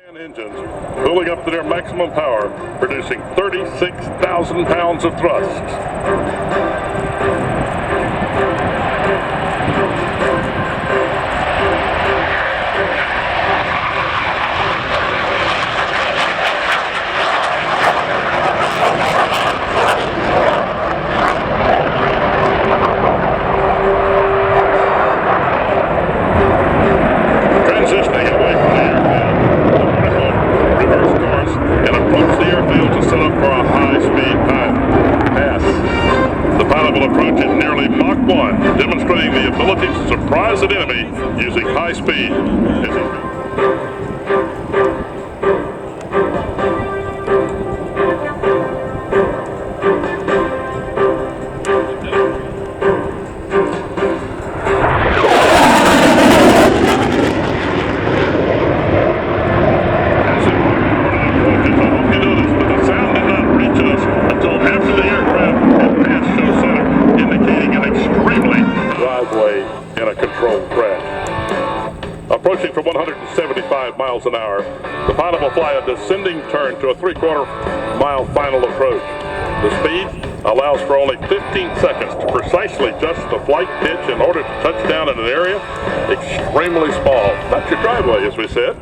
Engines building up to their maximum power, producing 36,000 pounds of thrust. Demonstrating the ability to surprise an enemy using high speed. In a controlled crash. Approaching from 175 miles an hour, the pilot will fly a descending turn to a 3/4 mile final approach. The speed allows for only 15 seconds to precisely adjust the flight pitch in order to touch down in an area extremely small. That's your driveway, as we said.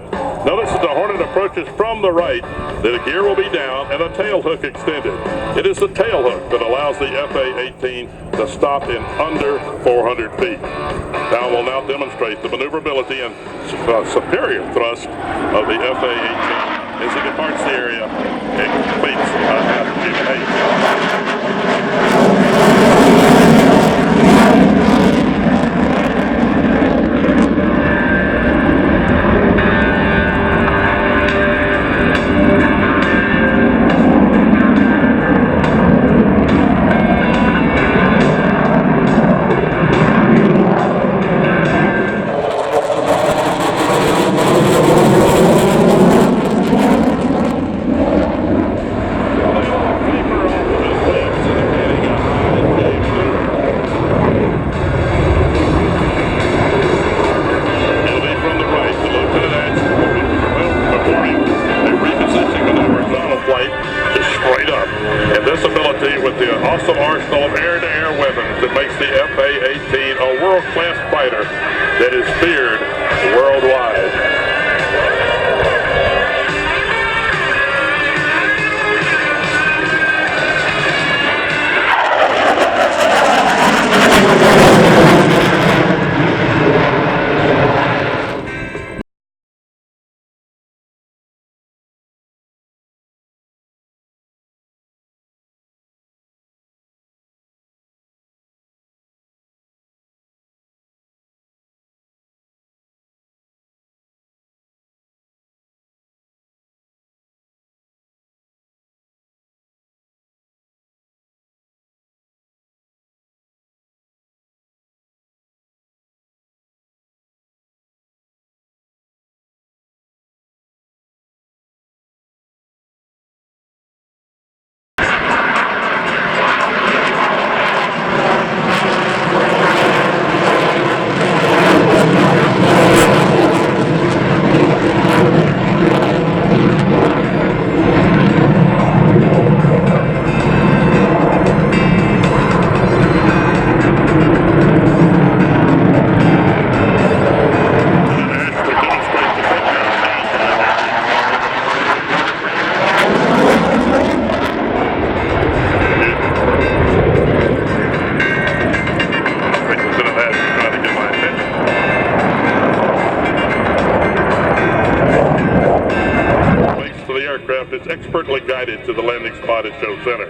Notice as the Hornet approaches from the right, the gear will be down and a tail hook extended. It is the tail hook that allows the FA-18 to stop in under 400 feet. Down will now demonstrate the maneuverability and superior thrust of the FA-18 as it departs the area and completes a half-G. With the awesome arsenal of air-to-air weapons that makes the FA-18 a world-class fighter that is feared worldwide. It's expertly guided to the landing spot at Show Center.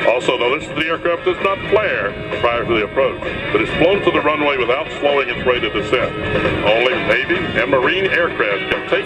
Also notice that the aircraft does not flare prior to the approach, but is flown to the runway without slowing its rate of descent. Only Navy and Marine aircraft can take